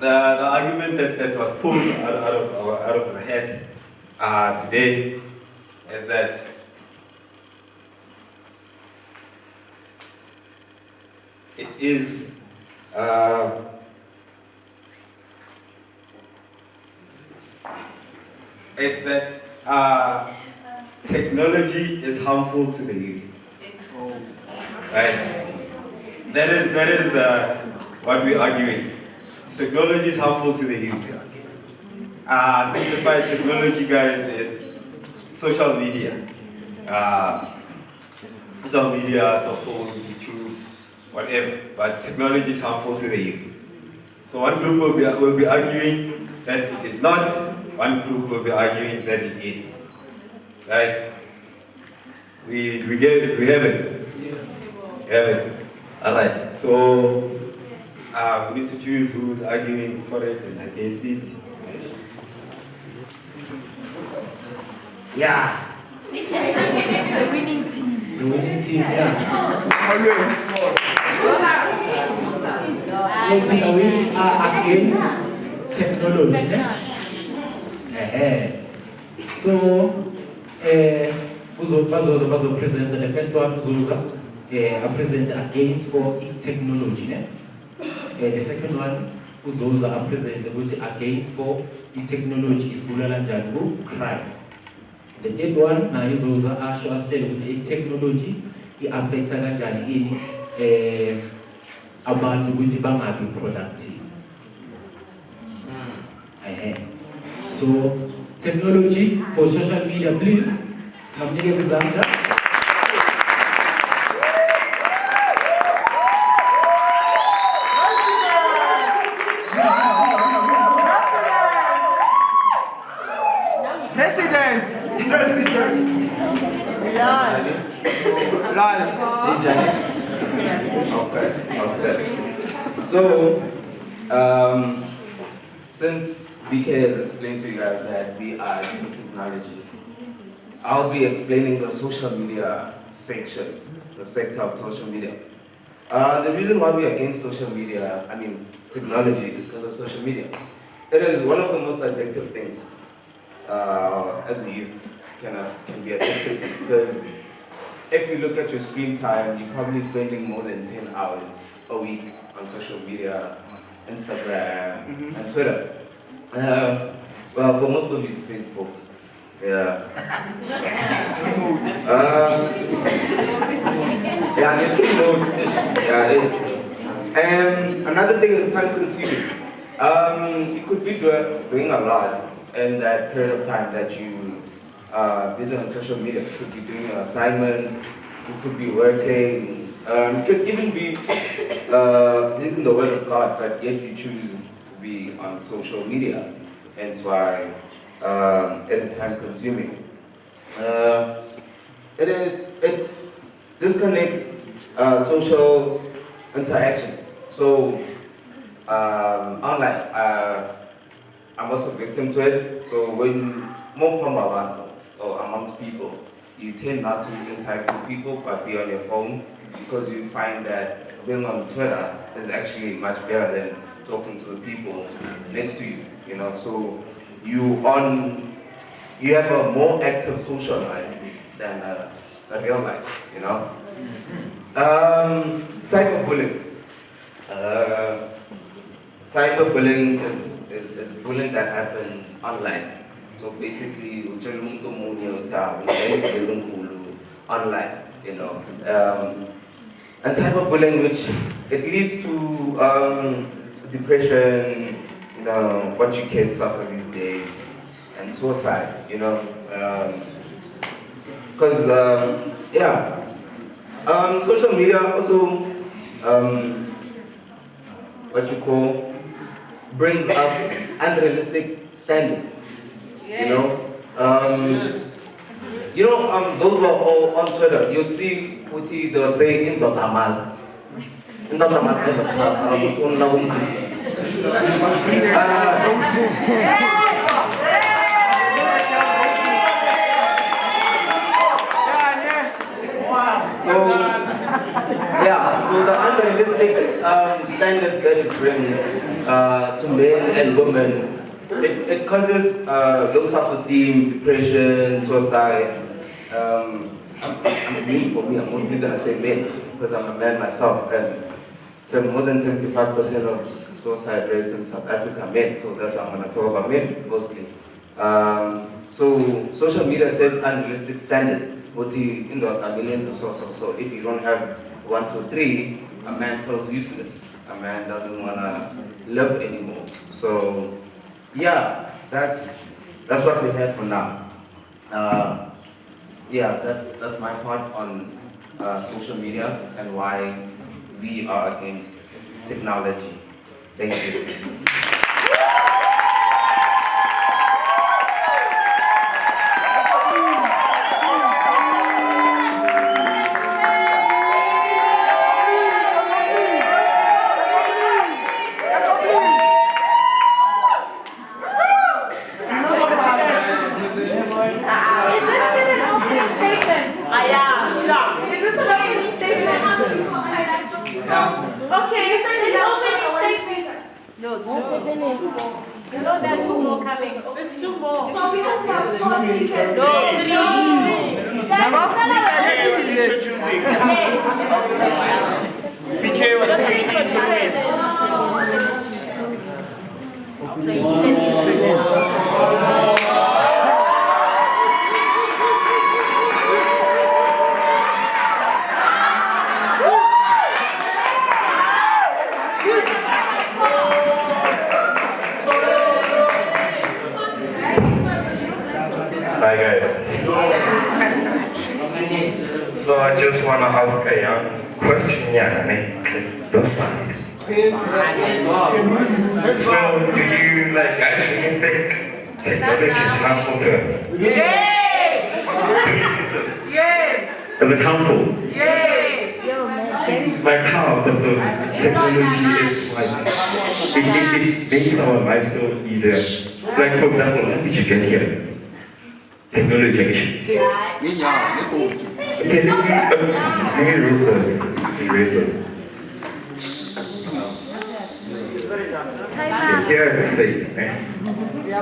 the argument that was pulled out of our head today is that it is it's that technology is harmful to the youth. Right? That is what we're arguing. Technology is harmful to the youth. Simplified technology, guys, is social media. Social media, cell phones, YouTube, whatever. But technology is harmful to the youth. So one group will be arguing that it is not. One group will be arguing that it is. Right? We get it. We have it. We have it. All right. So we need to choose who's arguing for it and against it. Yeah. The winning team. The winning team, yeah. Always. So Tina, we are against technology. So, Uzo present the first one, Zuza, present against for technology. The second one, Uzoza present which against for technology is Bulalanjan crime. The third one, now is Uzoza actually stated with technology, it affects Aganjan in about which bangabi productive. So, technology for social media, please. Something is under. President. Okay. So, since BK has explained to you guys that we are against technology, I'll be explaining the social media section, the sector of social media. The reason why we're against social media, technology, is because of social media. It is one of the most addictive things as a youth can be addicted to, because if you look at your screen time, you're probably spending more than 10 hours a week on social media, Instagram, and Twitter. Well, for most of you, it's Facebook. Yeah. It's remote. Yeah, it is. And another thing is time consuming. You could be doing a lot in that period of time that you are busy on social media. You could be doing your assignments, you could be working, you could even be reading the word of God, but yet you choose to be on social media. Hence why it is time consuming. It disconnects social interaction. So online, I'm also a victim to it. So when or amongst people, you tend not to interact with people but be on your phone, because you find that being on Twitter is actually much better than talking to the people next to you. So you have a more active social life than a real life. Cyberbullying. Cyberbullying is bullying that happens online. So basically, online, and cyberbullying, which it leads to depression, what you kids suffer these days, and suicide, because social media also what you call brings up unrealistic standards. Yes. Those who are all on Twitter, you'd see Puti, they would say in Dr. Mazda. In Dr. Mazda, the so the unrealistic standards that it brings to men and women, it causes low self-esteem, depression, suicide. For me, I'm mostly gonna say men because I'm a man myself, and so more than 75% of suicide rates in South Africa are men. So that's why I'm gonna talk about men mostly. So social media sets unrealistic standards. With the millions or so. If you don't have 1, 2, 3, a man feels useless. A man doesn't wanna live anymore. So yeah, that's what we have for now. Yeah, that's my part on social media and why we are against technology. Thank you. You know there are 2 more coming. There's 2 more. So we have to have 4 speakers. No, 3. PK was introducing. PK was Hi guys. So I just want to ask a young question. This side. So do you actually think technology is harmful to us? Yes! Yes! Is it harmful? Yes! Like how? Because technology is it makes our life so easier. Like for example, how did you get here? Technology. Can you read this? Here it states,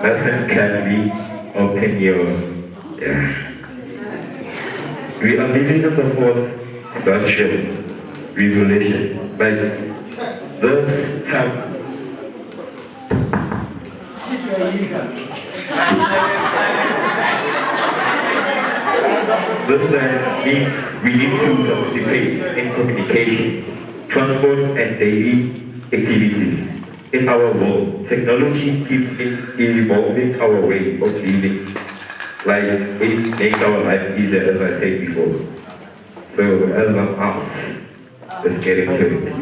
lesson can be open your, We are living in the fourth industrial revolution. Like this time. This means we need to participate in communication, transport, and daily activities. In our world, technology keeps evolving our way of living. Like, it makes our life easier, as I said before. So, as I'm out, let's get into it.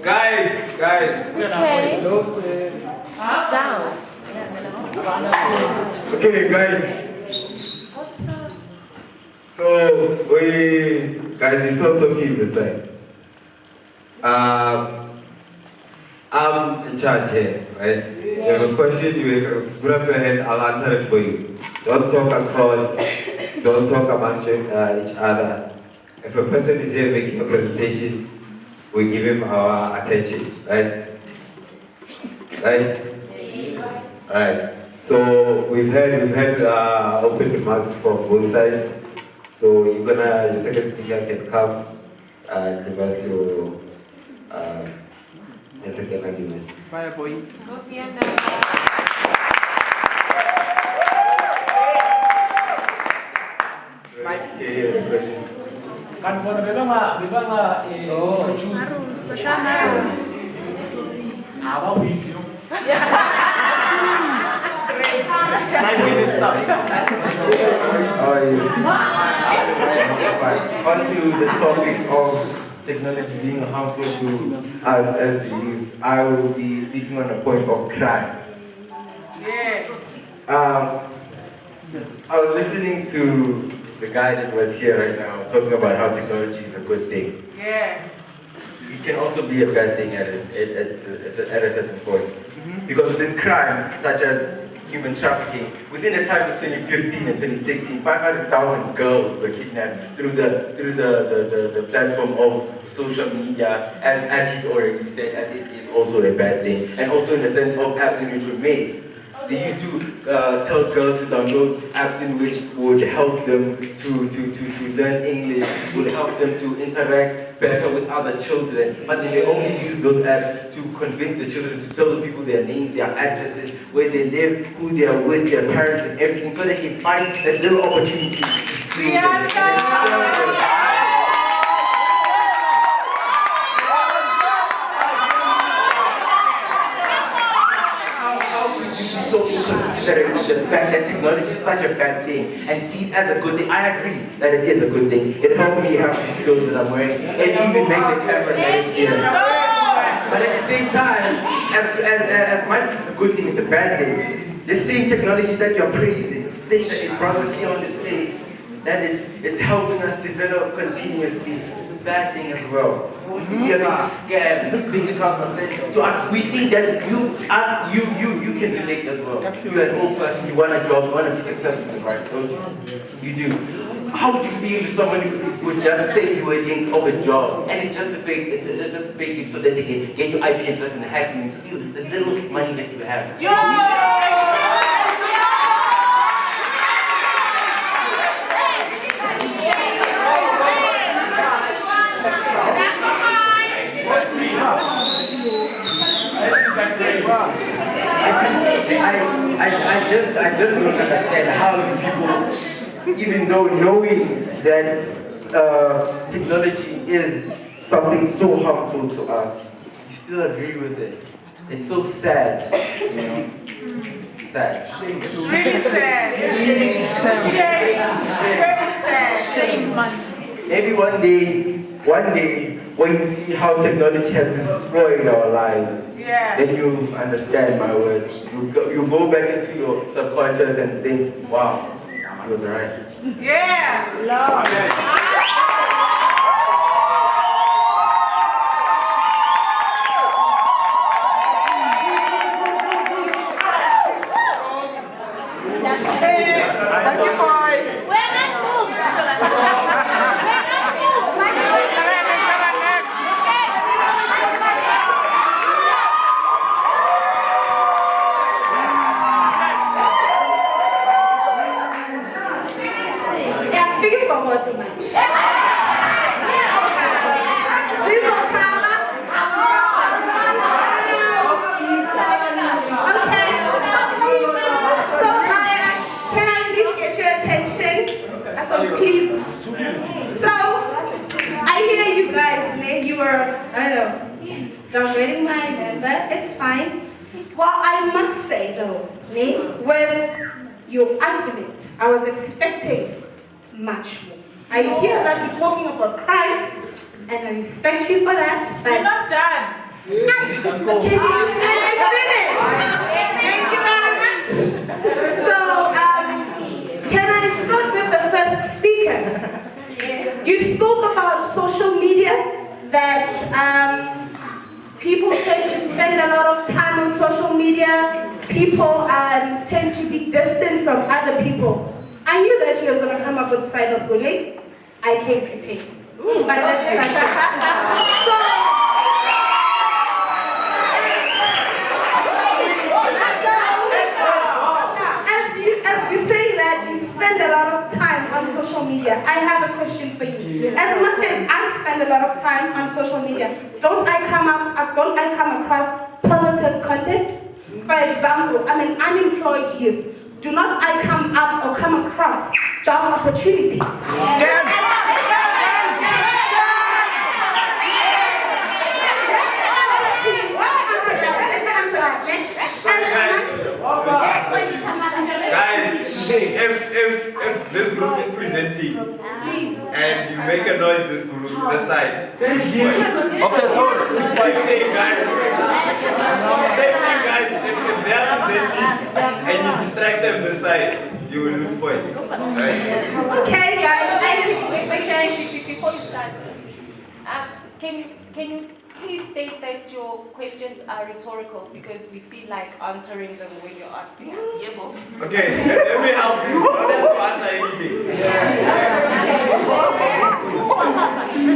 Guys. Okay. Down. Okay, guys. So guys, you stop talking this time. I'm in charge here, right? You have a question, you put up your hand, I'll answer it for you. Don't talk across, don't talk amongst each other. If a person is here making a presentation, we give him our attention, right? Right. So we've had open remarks from both sides. So your second speaker can come and give us your second argument. Kan memang introduce our week, 9 minutes now. On to the topic of technology being harmful to us as the youth, I will be speaking on the point of crime. Yes. I was listening to the guy that was here right now talking about how technology is a good thing. Yeah. It can also be a bad thing at a certain point. Because within crime, such as human trafficking, within the time of 2015 and 2016, 500,000 girls were kidnapped through the platform of social media, as he's already said, as it is also a bad thing. And also in the sense of apps in which were made. They used to tell girls to download apps in which would help them to learn English, would help them to interact better with other children. But then they only use those apps to convince the children to tell the people their names, their addresses, where they live, who they are with, their parents and everything, so they can find that little opportunity to see them. So considering the fact that technology is such a bad thing and see it as a good thing. I agree that it is a good thing. It helped me have these skills that I'm wearing and even make the camera light here. But at the same time, as much as it's a good thing, it's a bad thing. The same technology that you're praising, saying that it brought us here on this place, that it's helping us develop continuously, it's a bad thing as well. We are being scammed, big accounts are sent to us. We think that you can relate as well. You're an old person, you want a job, you want to be successful in life, don't you? You do. How would you feel if someone would just say you a link of a job and it's just a fake, it's just a fake thing so that they can get your IP address and hack you and steal the little money that you have? I just don't understand how you people, even though knowing that technology is something so harmful to us, you still agree with it. It's so sad, you know. It's sad. It's really sad. Very sad. Maybe one day, when you see how technology has destroyed our lives, then you understand my words. You go back into your subconscious and think, wow, I was right. Yeah. Love. Thank you, boy. Too much. Okay. So can I please get your attention? So please. So I hear you guys. You were, I don't know, downgrading my number. It's fine. Well, I must say though, with your argument, I was expecting much more. I hear that you're talking about crime, and I respect you for that. But we're not done. Can you just let me finish? Thank you very much. So, can I start with the first speaker? You spoke about social media, that people tend to spend a lot of time on social media. People tend to be distant from other people. I knew that you were going to come up with cyberbullying. I came prepared. But let's start. As you say that you spend a lot of time on social media, I have a question for you. As much as I spend a lot of time on social media, don't I come across positive content? For example, I'm an unemployed youth. Do not I come up or come across job opportunities? meeting and you make a noise this group the side. Okay, so Same thing, guys. Same thing, guys. If they are presenting and you distract them this side, you will lose points. Right? Okay, guys. Okay. Before you start, can you please state that your questions are rhetorical because we feel like answering them when you're asking us? Okay, let me help you. You don't have to answer anything.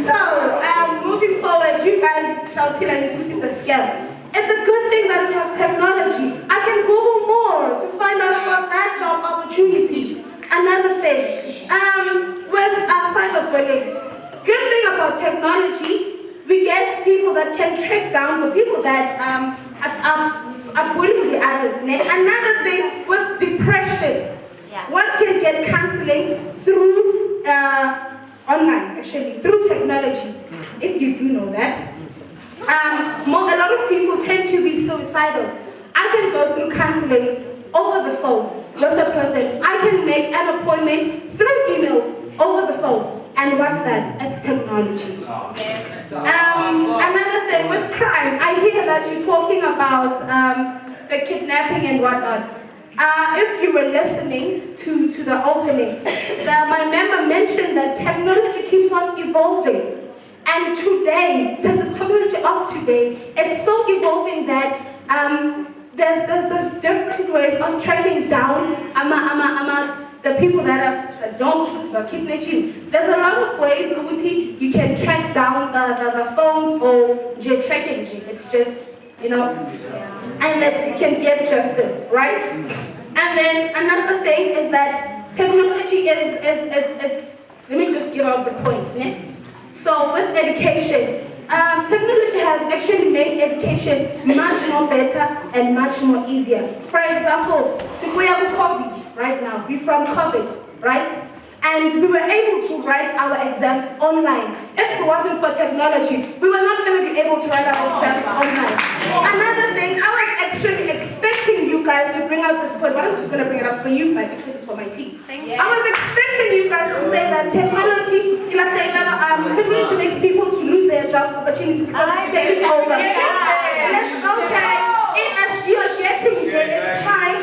So, moving forward, you guys shall tell it's a scam. It's a good thing that we have technology. I can Google more to find out about that job opportunity. Another thing, with cyberbullying. Good thing about technology, we get people that can track down the people that are bullying the others. Another thing with depression, one can get counseling through online, actually, through technology, if you do know that. A lot of people tend to be suicidal. I can go through counseling over the phone with a person. I can make an appointment through emails over the phone. And what's that? It's technology. Yes. Another thing with crime, I hear that you're talking about the kidnapping and whatnot. If you were listening to the opening, my member mentioned that technology keeps on evolving. And today, to the technology of today, it's so evolving that there's different ways of tracking down the people that have don't kidnapping. There's a lot of ways in which you can track down the phones or tracking. It's just, and that you can get justice, right? And then another thing is that technology is let me just get out the points. So with education, technology has actually made education much more better and much more easier. For example, we have COVID right now. We're from COVID, right? And we were able to write our exams online. If it wasn't for technology, we were not going to be able to write our exams online. Another thing, I was actually expecting you guys to bring out this point, but I'm just going to bring it up for you, but actually it's for my team. I was expecting you guys to say that technology makes people to lose their jobs opportunity because it takes over. Yes, okay. If you're getting it, it's fine.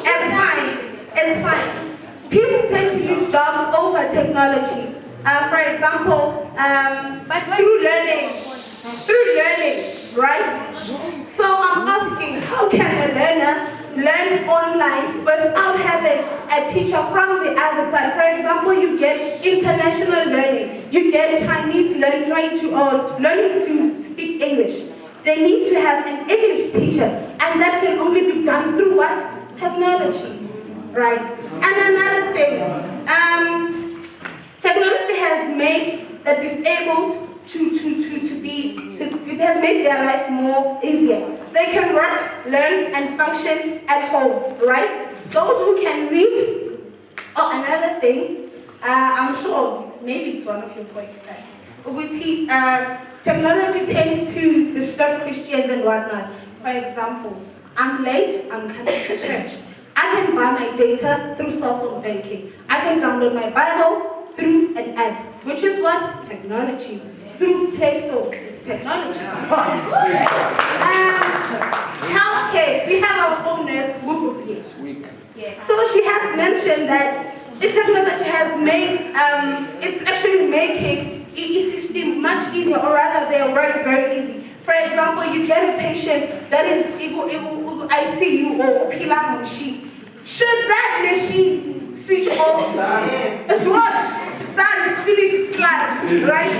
It's fine. It's fine. People tend to use jobs over technology. For example, through learning, right? So I'm asking, how can a learner learn online without having a teacher from the other side? For example, you get international learning, you get Chinese learning to speak English. They need to have an English teacher, and that can only be done through what? Technology. Right. And another thing, technology has made the disabled it has made their life more easier. They can work, learn, and function at home, right? Those who can read. Oh, another thing, I'm sure maybe it's one of your points, guys. Technology tends to disturb Christians and whatnot. For example, I'm late, I'm coming to church. I can buy my data through cell phone banking. I can download my Bible through an app, which is what? Technology. Through Play Store, it's technology. Healthcare, we have our own nurse, Google here. So she has mentioned that the technology has made, it's actually making the system much easier, or rather they are very, very easy. For example, you get a patient that is ICU or Pilar machine. Should that machine switch off? It's what? It's finished class, right?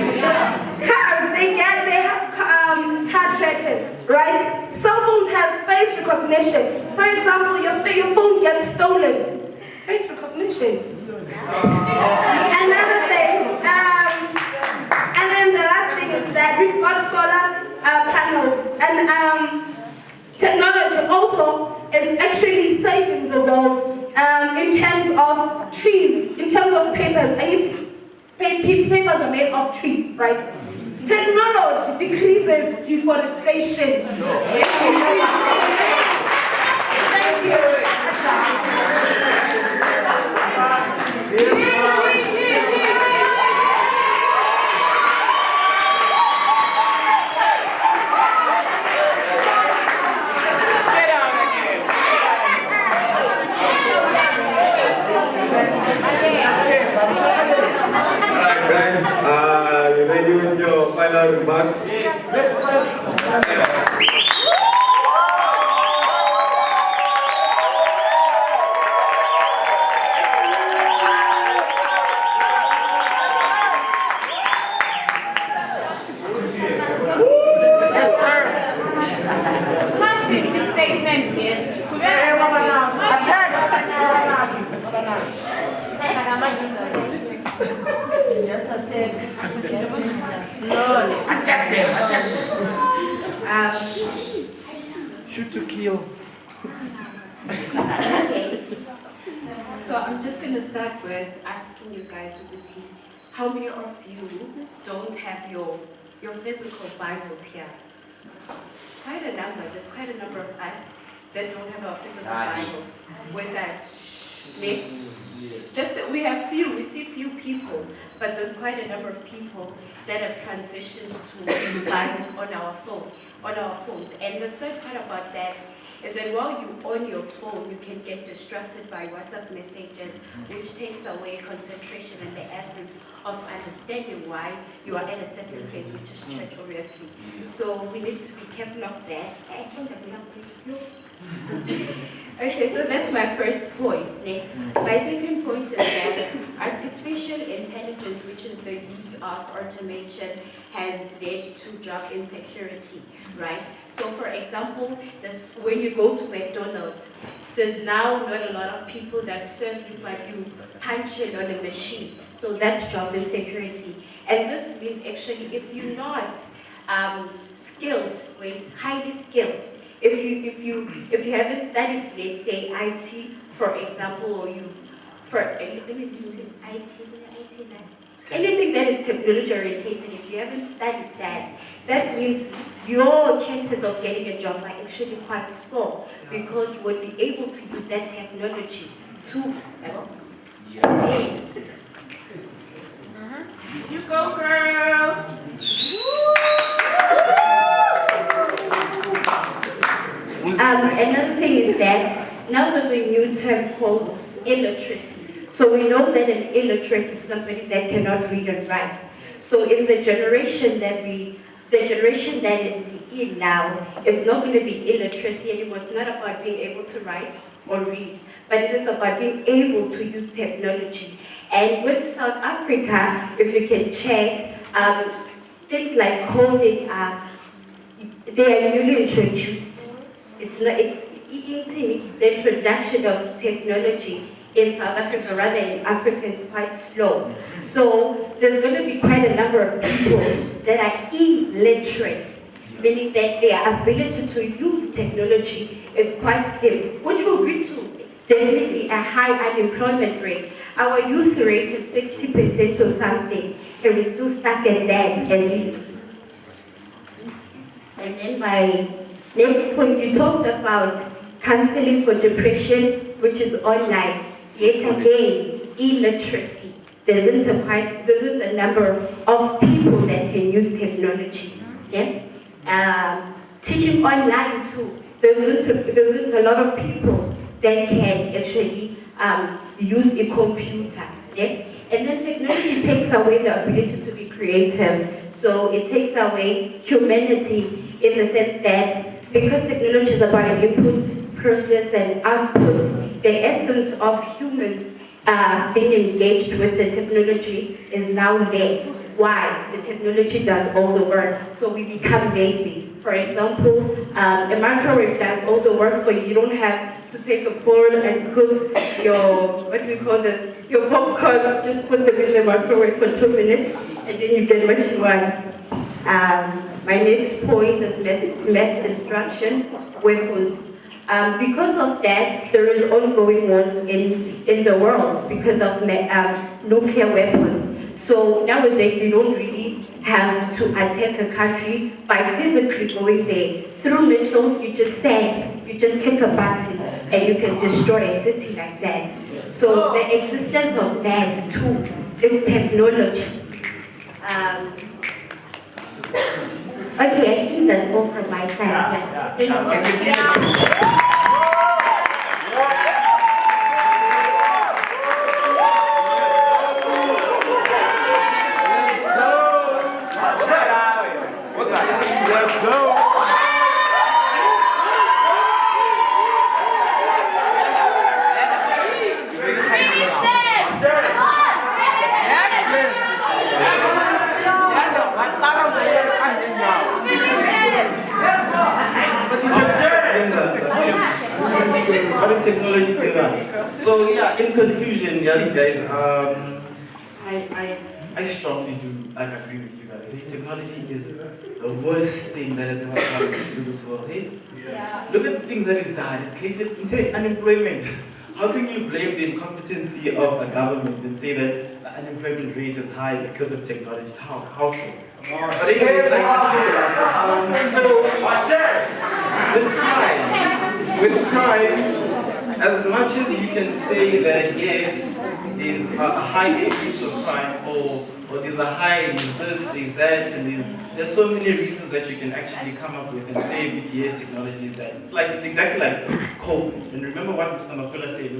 Cars, they have car trackers, right? Cell phones have face recognition. For example, your phone gets stolen. Face recognition. Another thing, and then the last thing is that we've got solar panels, and technology also, it's actually saving the world in terms of trees, in terms of papers. Papers are made of trees, right? Technology decreases deforestation. Thank you. further remarks? Statement, yes. Just attack. Attack them, attack them. Shoot to kill. So I'm just going to start with asking you guys to see how many of you don't have your physical Bibles here? Quite a number. There's quite a number of us that don't have our physical Bibles with us. Nick? Just that we see few people, but there's quite a number of people that have transitioned to Bibles on our phones. And the third part about that is that while you're on your phone, you can get distracted by WhatsApp messages, which takes away concentration and the essence of understanding why you are at a certain place, which is church, obviously. So we need to be careful of that. Okay, so that's my first point. My second point is that artificial intelligence, which is the use of automation, has led to job insecurity, right? So for example, when you go to McDonald's, there's now not a lot of people that serve you, but you punch it on a machine. So that's job insecurity. And this means actually if you're not skilled, highly skilled, if you haven't studied, let's say IT, for example, or anything that is technology oriented, if you haven't studied that, that means your chances of getting a job are actually quite small, because we'll be able to use that technology to You go, girl. Another thing is that now there's a new term called illiteracy. So we know that an illiterate is somebody that cannot read and write. So in the generation that we're in now, it's not going to be illiteracy anymore. It's not about being able to write or read, but it is about being able to use technology. And with South Africa, if you can check, things like coding they are newly introduced. It's the introduction of technology in South Africa, rather in Africa, is quite slow. So there's going to be quite a number of people that are illiterate, meaning that their ability to use technology is quite slim, which will lead to definitely a high unemployment rate. Our youth rate is 60% or something, and we're still stuck at that as youth. And then my next point, you talked about counseling for depression, which is online. Yet again, illiteracy. There isn't a number of people that can use technology. Yeah? Teaching online too. There isn't a lot of people that can actually use a computer. Yeah? And then technology takes away the ability to be creative. So it takes away humanity, in the sense that because technology is about an input, process, and output, the essence of humans being engaged with the technology is now less. Why? The technology does all the work, so we become lazy. For example, a microwave does all the work for you. You don't have to take a bowl and cook your, your popcorn. Just put them in the microwave for 2 minutes, and then you get what you want. My next point is mass destruction weapons. Because of that, there is ongoing wars in the world because of nuclear weapons. So nowadays, you don't really have to attack a country by physically going there. Through missiles, you just click a button and you can destroy a city like that. So the existence of that too is technology. Okay, I think that's all from my side. What a technology era. So yeah, in conclusion, yes guys, I strongly do agree with you guys. Technology is the worst thing that has ever come into this world. Hey? Yeah. Look at the things that it's done. It's created unemployment. How can you blame the incompetency of the government and say that the unemployment rate is high because of technology? How so? But anyways, with crime, as much as you can say that yes, there's a high increase of crime, or there's a high, there's that, and there's so many reasons that you can actually come up with and say BTS technology is that. It's exactly like COVID. And remember what Mr. Makula said,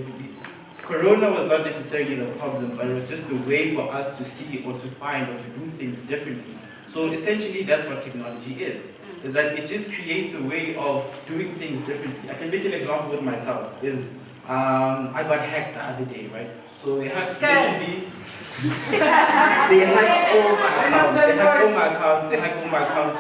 Corona was not necessarily the problem, but it was just a way for us to see or to find or to do things differently. So essentially that's what technology is that it just creates a way of doing things differently. I can make an example with myself, I got hacked the other day, right? So they hacked literally, they hacked all my accounts,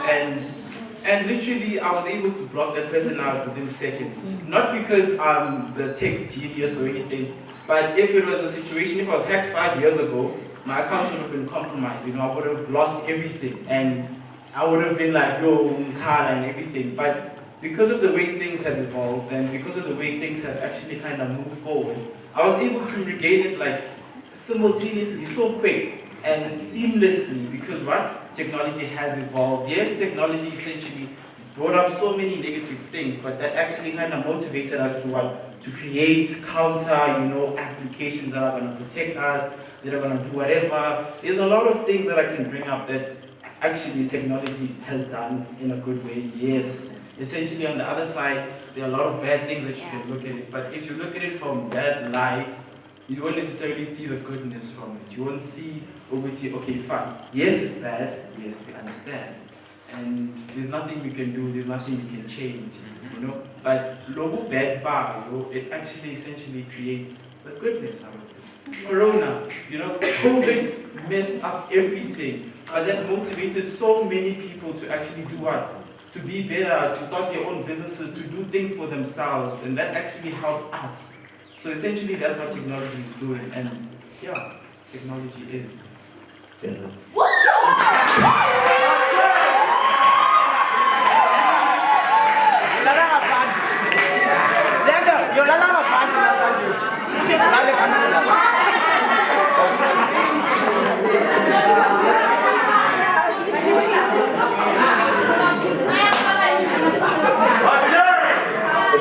and literally I was able to block that person out within seconds. Not because I'm the tech genius or anything, but if it was a situation, if I was hacked 5 years ago, my account would have been compromised, I would have lost everything, and I would have been like, yo, Mkhala and everything. But because of the way things have evolved, and because of the way things have actually kind of moved forward, I was able to regain it like simultaneously, so quick and seamlessly, because what? Technology has evolved. Yes, technology essentially brought up so many negative things, but that actually kind of motivated us to what? To create counter, applications that are going to protect us, that are going to do whatever. There's a lot of things that I can bring up that actually technology has done in a good way, yes. Essentially on the other side, there are a lot of bad things that you can look at it, but if you look at it from that light, you won't necessarily see the goodness from it. You won't see, okay, fine. Yes, it's bad. Yes, we understand. And there's nothing we can do, there's nothing we can change, But logo bad bar, it actually essentially creates the goodness out of it. Corona, COVID messed up everything, but that motivated so many people to actually do what? To be better, to start their own businesses, to do things for themselves, and that actually helped us. So essentially that's what technology is doing, and yeah, technology is.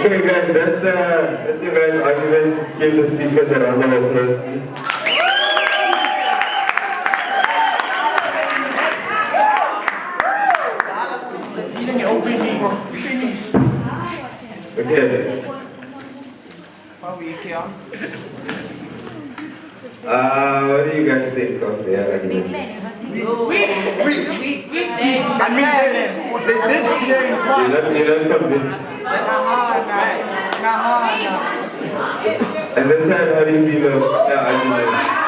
Okay guys, that's your guys' arguments. Let's give the speakers a round of applause, please. Okay. What do you guys think of their arguments? You're not convinced. And this time, how do you feel of their arguments?